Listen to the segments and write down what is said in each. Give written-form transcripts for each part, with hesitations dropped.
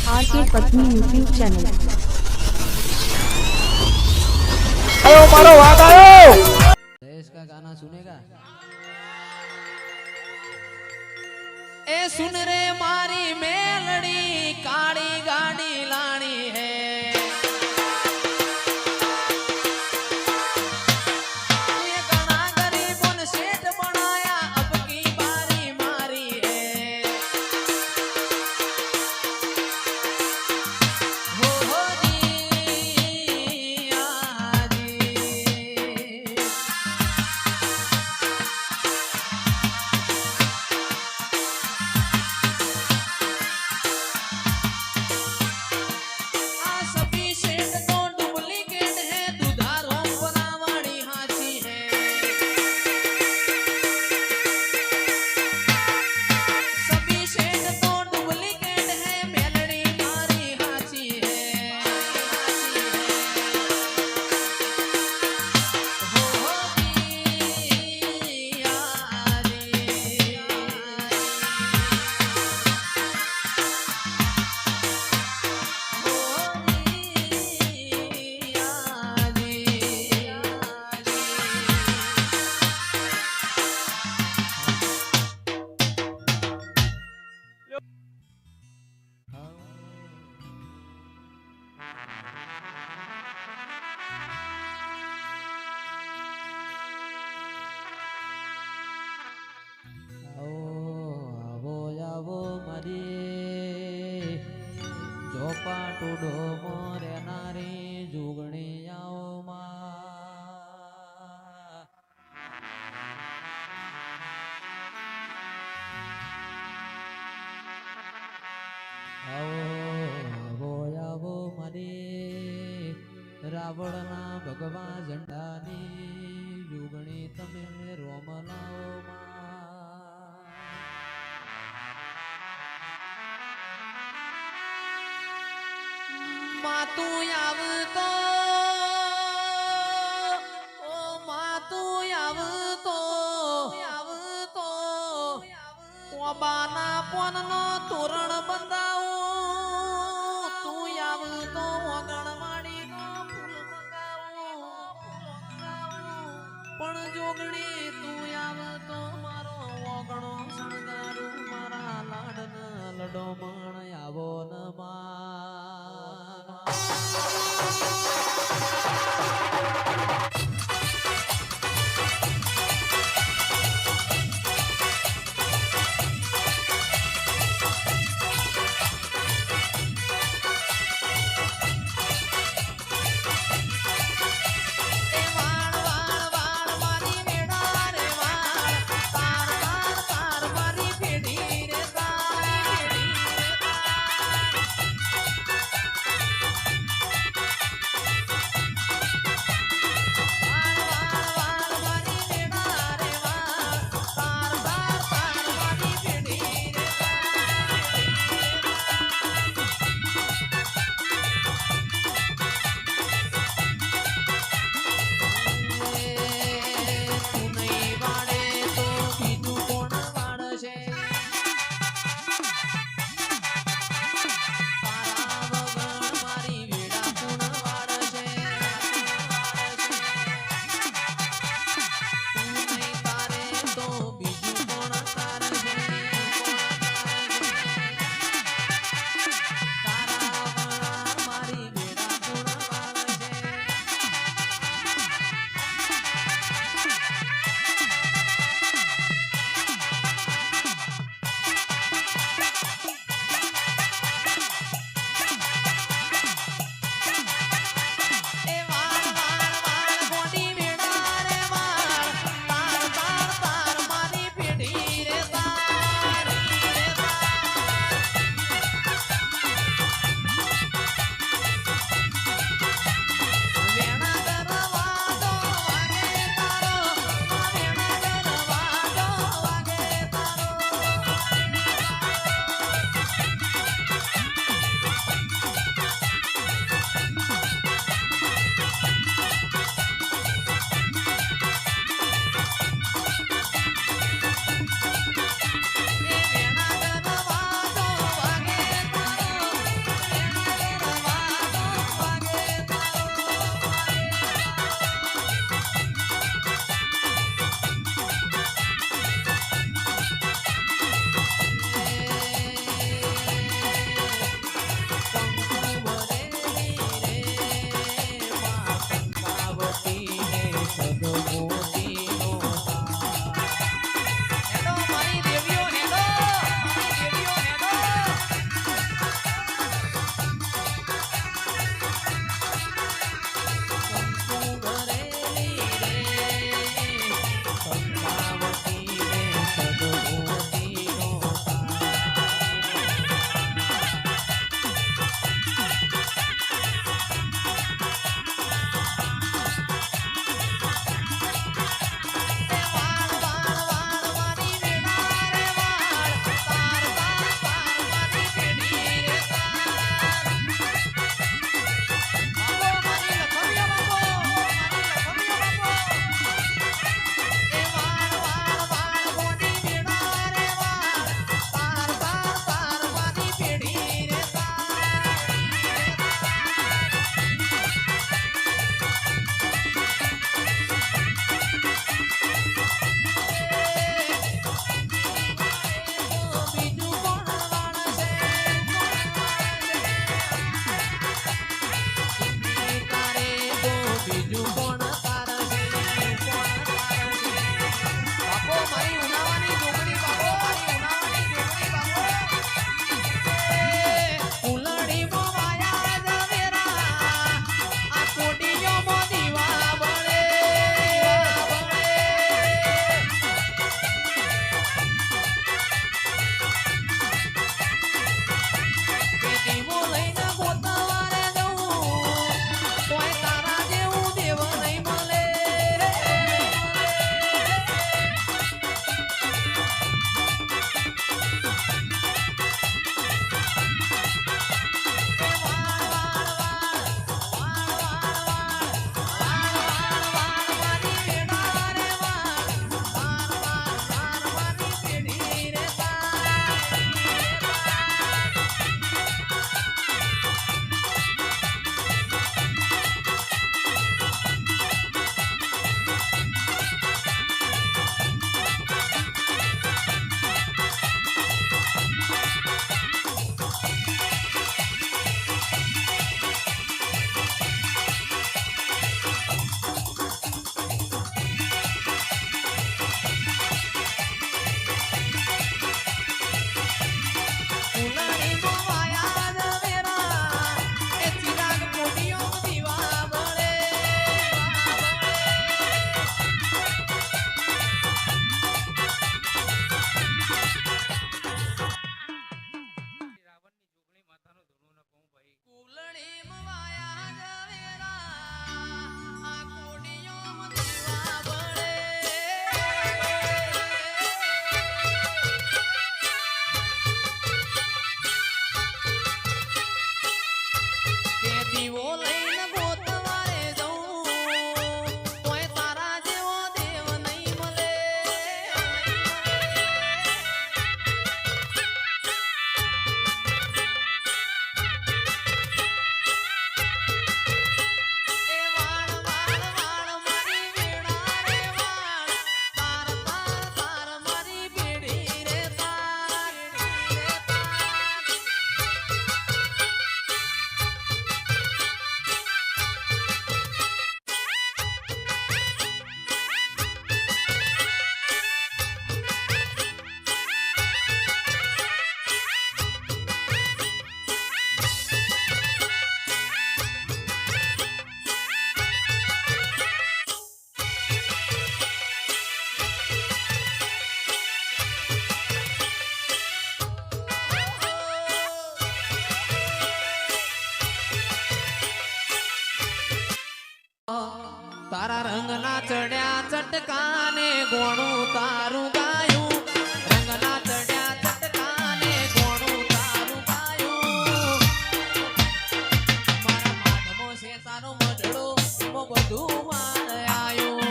R K पत्नी YouTube channel. आयो मारो वाग आयो। देश का गाना सुनेगा। ए सुन रे मारी मेलड़ी काली गाड़ी लानी है। ये गाना गरीबों ने सेठ बनाया अब की बारी मारी है। हो जी आजी પાટુડો મોરે નારી જુગણી આવો આવો મારી રાવણના ભગવા ઝંડાની જુગણી તમે રોમ લાવો માતું આવતો ઓ માતું આવતો ઓબાના પોનનો તોરણ બંધાવો તું આવતો ઓગણવાડીનો ફૂલ મંગાવો પણ જોગણી તું આવતો મારો ઓગણો શણગારું મારા લાડન લડો મણ આવો ન ચટકાને ગોણું તારું ગાયું રંગના ચડ્યા ચટકાને ગોણું તારું ગાયું મારા માધમો છે તારો મઢડો એમાં બધું માર આયું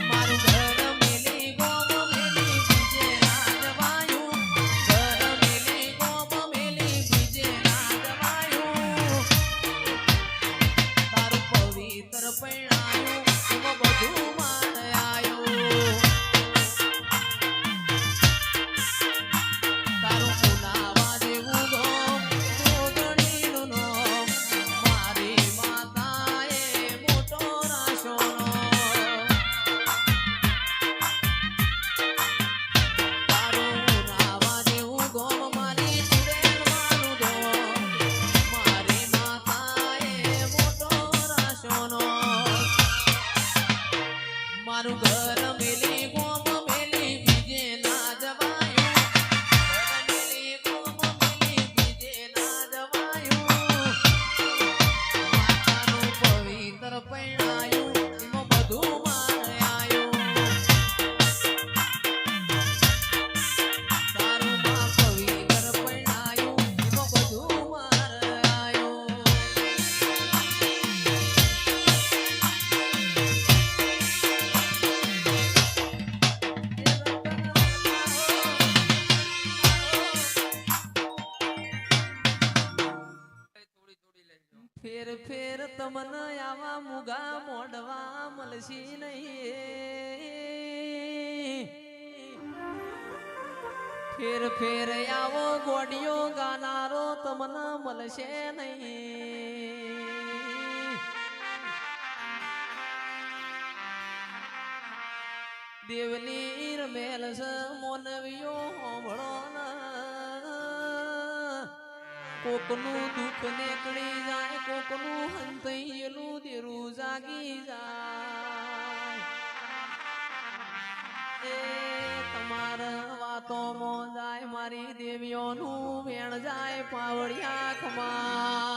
મારું ઘર મેલી ગોમ મેલી બીજે ના જવાયું ઘર મેલી ગોમ મેલી બીજે ના જવાયું તારું પવિત્ર પૈણાયું એમાં બધું માન આયું તારું ફૂલાવા જેવું ગોમ જોગણીનું નોમ મારી માતાએ મોટો રાશોનો તારું નાવા જેવું ગોમ મારી ચુડેલ માનું ગોમ મારી માતાએ મોટો રાશોનો મારું ઘર મેલી ગોમ મેલી બીજે ના જવાયું ઘર મેલી ગોમ મેલી બીજે ના જવાયું માતાનું પવિત્ર પૈણાયું એમાં બધું માર આયું તારું માં પવિત્ર પૈણાયું એમાં બધું માર આયું ફેર ફેર તમન આવા મુગા મોડવા મળશી નહીં ફેર ફેર આવો ગોડિયો ગાનારો તમન મળશે નહીં દેવની રમેલ સ મોનવીઓ હોમળો કોકનું દુઃખ નીકળી જાય કોકનું હંતૈયેલું દેરું જાગી જાય એ તમારા વાતોમાં જાય મારી દેવીઓનું વેણ જાય પાવડિયા ખમા